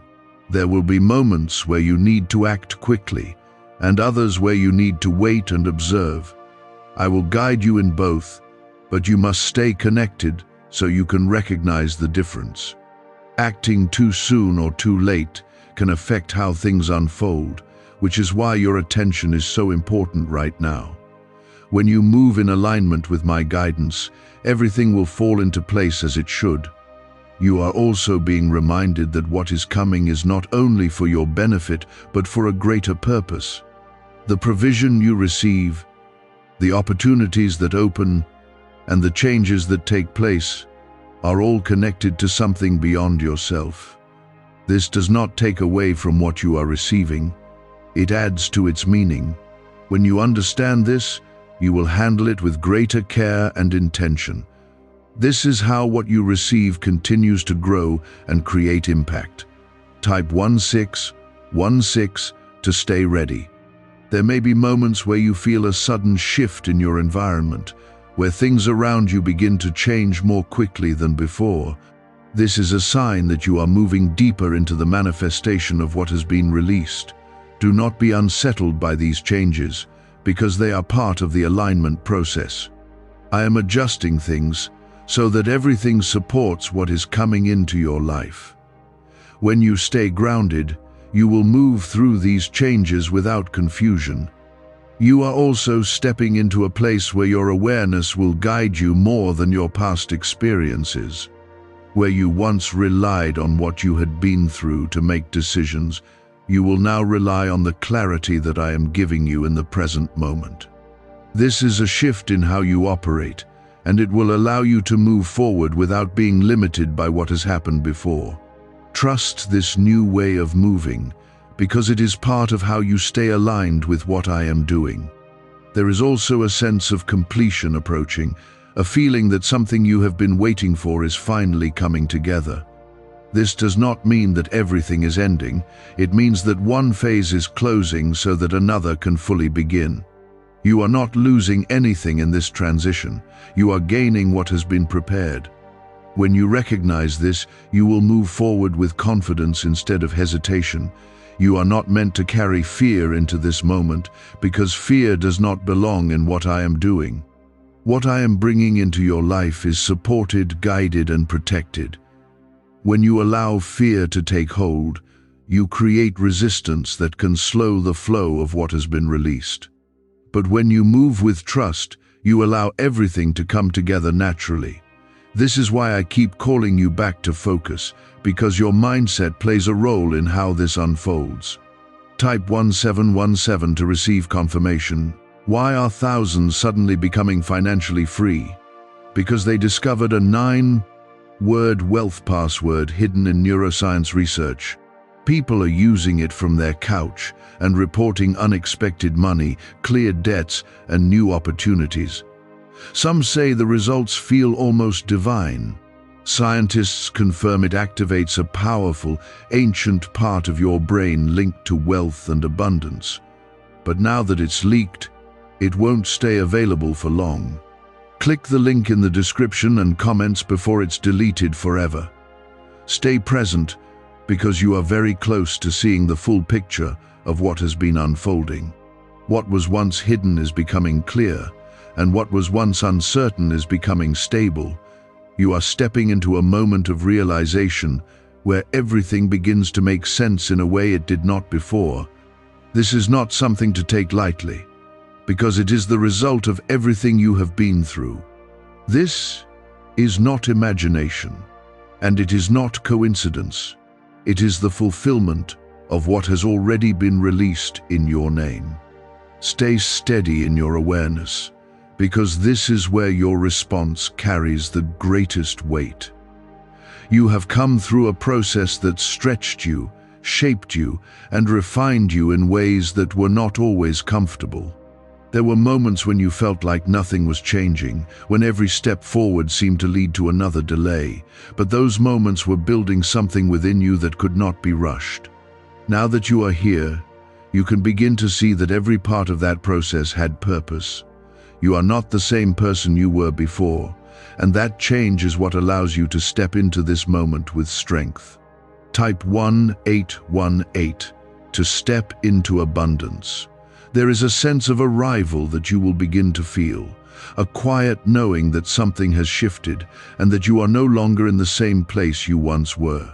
There will be moments where you need to act quickly, and others where you need to wait and observe. I will guide you in both, but you must stay connected so you can recognize the difference. Acting too soon or too late can affect how things unfold, which is why your attention is so important right now. When you move in alignment with my guidance, everything will fall into place as it should. You are also being reminded that what is coming is not only for your benefit, but for a greater purpose. The provision you receive, the opportunities that open, and the changes that take place are all connected to something beyond yourself. This does not take away from what you are receiving. It adds to its meaning. When you understand this, you will handle it with greater care and intention. This is how what you receive continues to grow and create impact. Type 1616 to stay ready. There may be moments where you feel a sudden shift in your environment, where things around you begin to change more quickly than before. This is a sign that you are moving deeper into the manifestation of what has been released. Do not be unsettled by these changes, because they are part of the alignment process. I am adjusting things so that everything supports what is coming into your life. When you stay grounded, you will move through these changes without confusion. You are also stepping into a place where your awareness will guide you more than your past experiences. Where you once relied on what you had been through to make decisions, you will now rely on the clarity that I am giving you in the present moment. This is a shift in how you operate, and it will allow you to move forward without being limited by what has happened before. Trust this new way of moving, because it is part of how you stay aligned with what I am doing. There is also a sense of completion approaching, a feeling that something you have been waiting for is finally coming together. This does not mean that everything is ending. It means that one phase is closing so that another can fully begin. You are not losing anything in this transition. You are gaining what has been prepared. When you recognize this, you will move forward with confidence instead of hesitation. You are not meant to carry fear into this moment, because fear does not belong in what I am doing. What I am bringing into your life is supported, guided, and protected. When you allow fear to take hold, you create resistance that can slow the flow of what has been released. But when you move with trust, you allow everything to come together naturally. This is why I keep calling you back to focus, because your mindset plays a role in how this unfolds. Type 1717 to receive confirmation. Why are thousands suddenly becoming financially free? Because they discovered a 9-word wealth password hidden in neuroscience research. People are using it from their couch and reporting unexpected money, cleared debts, and new opportunities. Some say the results feel almost divine. Scientists confirm it activates a powerful, ancient part of your brain linked to wealth and abundance. But now that it's leaked, it won't stay available for long. Click the link in the description and comments before it's deleted forever. Stay present, because you are very close to seeing the full picture of what has been unfolding. What was once hidden is becoming clear, and what was once uncertain is becoming stable. You are stepping into a moment of realization where everything begins to make sense in a way it did not before. This is not something to take lightly, because it is the result of everything you have been through. This is not imagination, and it is not coincidence. It is the fulfillment of what has already been released in your name. Stay steady in your awareness, because this is where your response carries the greatest weight. You have come through a process that stretched you, shaped you, and refined you in ways that were not always comfortable. There were moments when you felt like nothing was changing, when every step forward seemed to lead to another delay, but those moments were building something within you that could not be rushed. Now that you are here, you can begin to see that every part of that process had purpose. You are not the same person you were before, and that change is what allows you to step into this moment with strength. Type 1818 to step into abundance. There is a sense of arrival that you will begin to feel, a quiet knowing that something has shifted and that you are no longer in the same place you once were.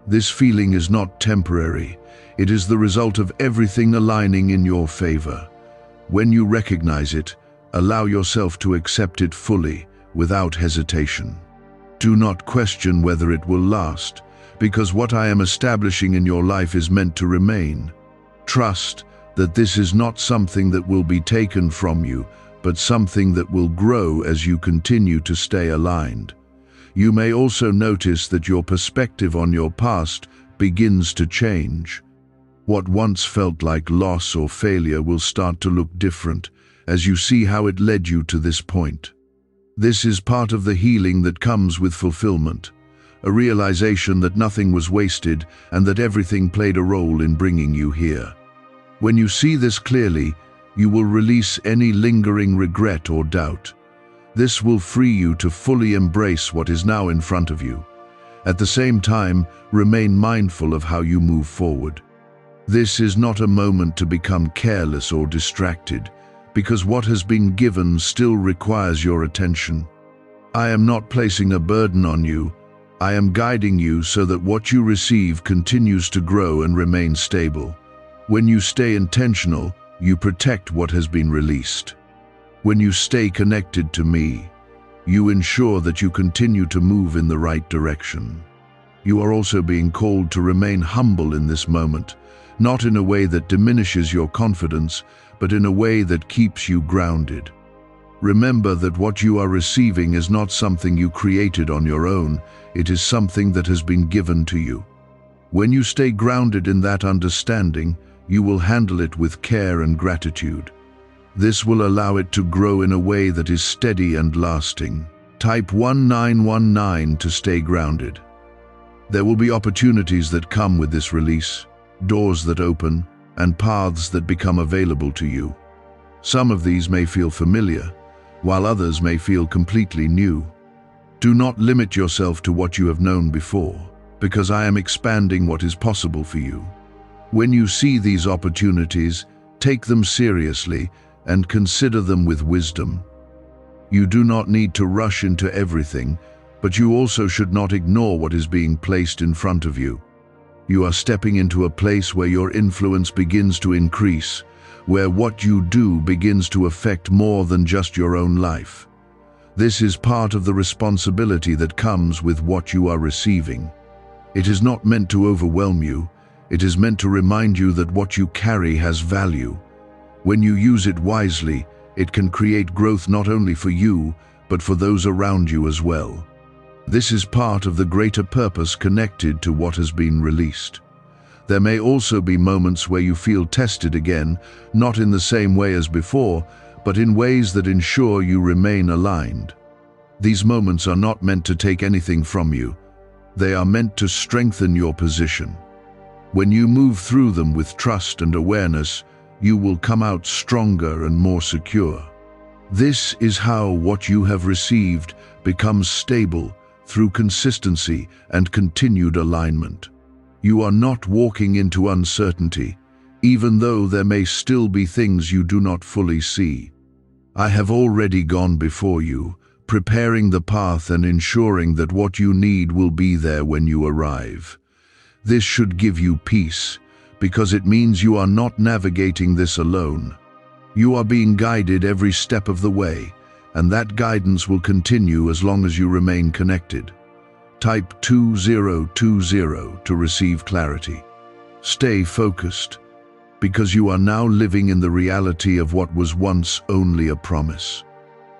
This feeling is not temporary. It is the result of everything aligning in your favor. When you recognize it, allow yourself to accept it fully, without hesitation. Do not question whether it will last, because what I am establishing in your life is meant to remain. Trust that this is not something that will be taken from you, but something that will grow as you continue to stay aligned. You may also notice that your perspective on your past begins to change. What once felt like loss or failure will start to look different as you see how it led you to this point. This is part of the healing that comes with fulfillment, a realization that nothing was wasted and that everything played a role in bringing you here. When you see this clearly, you will release any lingering regret or doubt. This will free you to fully embrace what is now in front of you. At the same time, remain mindful of how you move forward. This is not a moment to become careless or distracted, because what has been given still requires your attention. I am not placing a burden on you. I am guiding you so that what you receive continues to grow and remain stable. When you stay intentional, you protect what has been released. When you stay connected to me, you ensure that you continue to move in the right direction. You are also being called to remain humble in this moment, not in a way that diminishes your confidence, but in a way that keeps you grounded. Remember that what you are receiving is not something you created on your own, it is something that has been given to you. When you stay grounded in that understanding, you will handle it with care and gratitude. This will allow it to grow in a way that is steady and lasting. Type 1919 to stay grounded. There will be opportunities that come with this release, doors that open, and paths that become available to you. Some of these may feel familiar, while others may feel completely new. Do not limit yourself to what you have known before, because I am expanding what is possible for you. When you see these opportunities, take them seriously and consider them with wisdom. You do not need to rush into everything, but you also should not ignore what is being placed in front of you. You are stepping into a place where your influence begins to increase, where what you do begins to affect more than just your own life. This is part of the responsibility that comes with what you are receiving. It is not meant to overwhelm you. It is meant to remind you that what you carry has value. When you use it wisely, it can create growth not only for you, but for those around you as well. This is part of the greater purpose connected to what has been released. There may also be moments where you feel tested again, not in the same way as before, but in ways that ensure you remain aligned. These moments are not meant to take anything from you. They are meant to strengthen your position. When you move through them with trust and awareness, you will come out stronger and more secure. This is how what you have received becomes stable through consistency and continued alignment. You are not walking into uncertainty. even though there may still be things you do not fully see. I have already gone before you, preparing the path and ensuring that what you need will be there when you arrive. This should give you peace, because it means you are not navigating this alone. You are being guided every step of the way, and that guidance will continue as long as you remain connected. Type 2020 to receive clarity. Stay focused, because you are now living in the reality of what was once only a promise.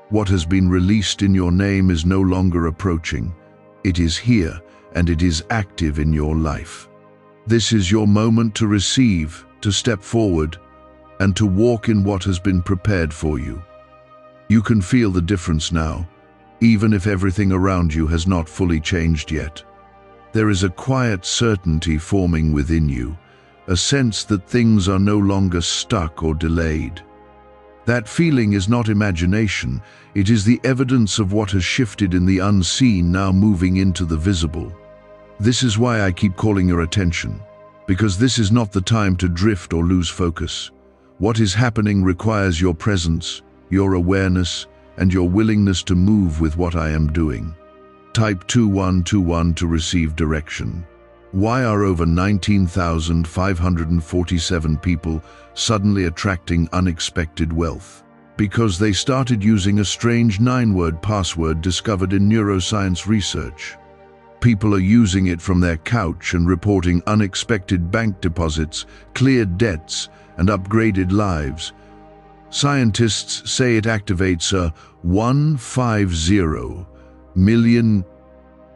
What has been released in your name is no longer approaching. It is here, and it is active in your life. This is your moment to receive, to step forward, and to walk in what has been prepared for you. You can feel the difference now, even if everything around you has not fully changed yet. There is a quiet certainty forming within you, a sense that things are no longer stuck or delayed. That feeling is not imagination, it is the evidence of what has shifted in the unseen now moving into the visible. This is why I keep calling your attention, because this is not the time to drift or lose focus. What is happening requires your presence, your awareness, and your willingness to move with what I am doing. Type 2121 to receive direction. Why are over 19,547 people suddenly attracting unexpected wealth? Because they started using a strange 9-word password discovered in neuroscience research. People are using it from their couch and reporting unexpected bank deposits, cleared debts, and upgraded lives. Scientists say it activates a 150 million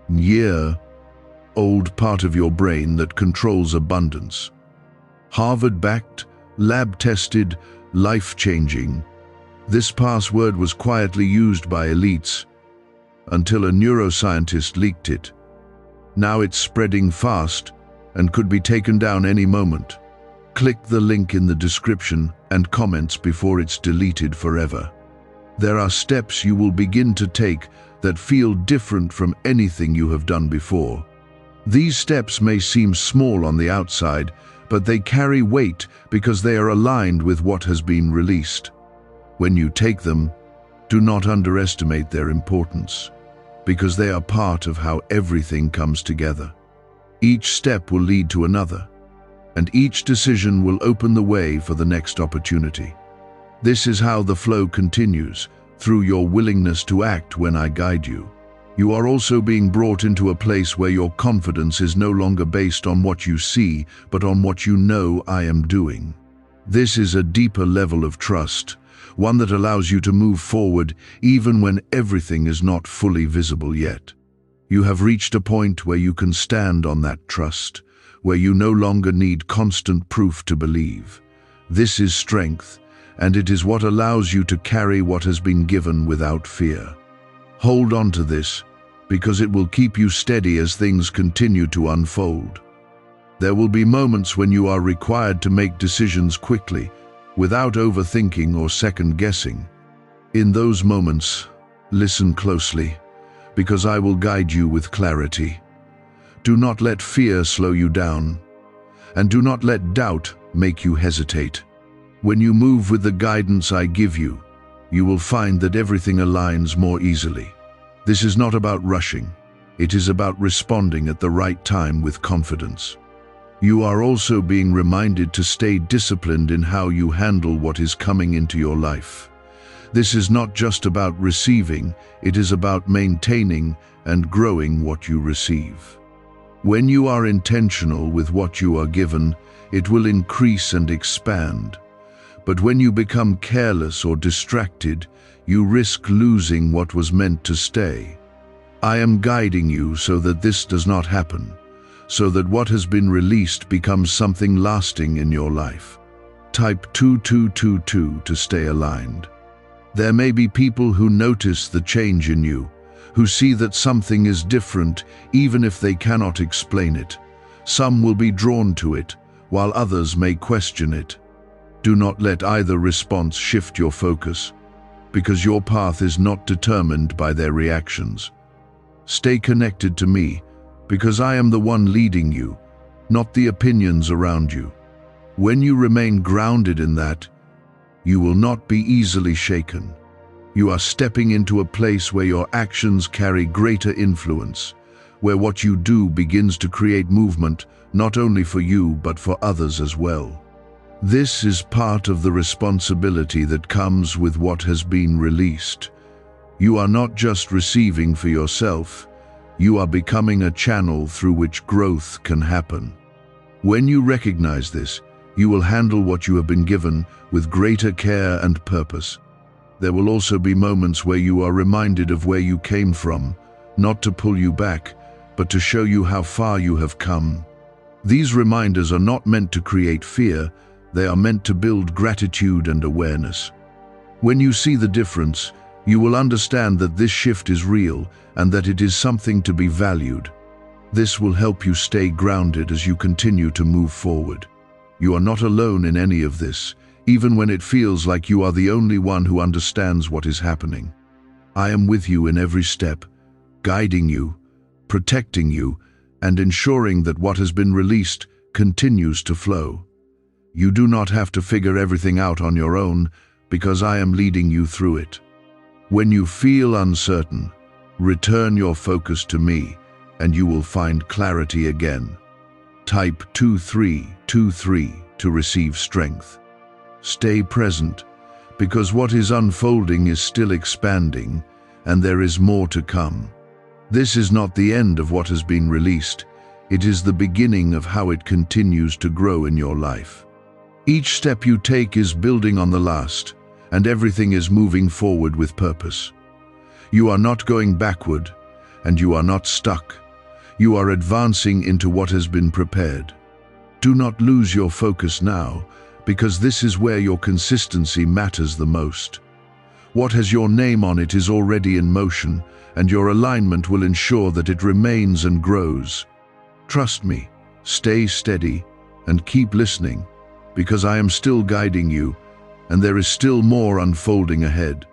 year old part of your brain that controls abundance. Harvard-backed, lab-tested, life-changing. This password was quietly used by elites until a neuroscientist leaked it. Now it's spreading fast and could be taken down any moment. Click the link in the description and comments before it's deleted forever. There are steps you will begin to take that feel different from anything you have done before. These steps may seem small on the outside, but they carry weight because they are aligned with what has been released. When you take them, do not underestimate their importance, because they are part of how everything comes together. Each step will lead to another, and each decision will open the way for the next opportunity. This is how the flow continues, through your willingness to act when I guide you. You are also being brought into a place where your confidence is no longer based on what you see, but on what you know I am doing. This is a deeper level of trust, one that allows you to move forward even when everything is not fully visible yet. You have reached a point where you can stand on that trust, where you no longer need constant proof to believe. This is strength, and it is what allows you to carry what has been given without fear. Hold on to this, because it will keep you steady as things continue to unfold. There will be moments when you are required to make decisions quickly, without overthinking or second-guessing. In those moments, listen closely, because I will guide you with clarity. Do not let fear slow you down, and do not let doubt make you hesitate. When you move with the guidance I give you, you will find that everything aligns more easily. This is not about rushing. It is about responding at the right time with confidence. You are also being reminded to stay disciplined in how you handle what is coming into your life. This is not just about receiving, it is about maintaining and growing what you receive. When you are intentional with what you are given, it will increase and expand. But when you become careless or distracted, you risk losing what was meant to stay. I am guiding you so that this does not happen, so that what has been released becomes something lasting in your life. Type 2222 to stay aligned. There may be people who notice the change in you, who see that something is different even if they cannot explain it. Some will be drawn to it, while others may question it. Do not let either response shift your focus, because your path is not determined by their reactions. Stay connected to me, because I am the one leading you, not the opinions around you. When you remain grounded in that, you will not be easily shaken. You are stepping into a place where your actions carry greater influence, where what you do begins to create movement not only for you but for others as well. This is part of the responsibility that comes with what has been released. You are not just receiving for yourself, you are becoming a channel through which growth can happen. When you recognize this, you will handle what you have been given with greater care and purpose. There will also be moments where you are reminded of where you came from, not to pull you back, but to show you how far you have come. These reminders are not meant to create fear, they are meant to build gratitude and awareness. When you see the difference, you will understand that this shift is real and that it is something to be valued. This will help you stay grounded as you continue to move forward. You are not alone in any of this, even when it feels like you are the only one who understands what is happening. I am with you in every step, guiding you, protecting you, and ensuring that what has been released continues to flow. You do not have to figure everything out on your own, because I am leading you through it. When you feel uncertain, return your focus to me, and you will find clarity again. Type 2323 to receive strength. Stay present, because what is unfolding is still expanding, and there is more to come. This is not the end of what has been released, it is the beginning of how it continues to grow in your life. Each step you take is building on the last, and everything is moving forward with purpose. You are not going backward, and you are not stuck. You are advancing into what has been prepared. Do not lose your focus now, because this is where your consistency matters the most. What has your name on it is already in motion, and your alignment will ensure that it remains and grows. Trust me, stay steady, and keep listening, because I am still guiding you, and there is still more unfolding ahead.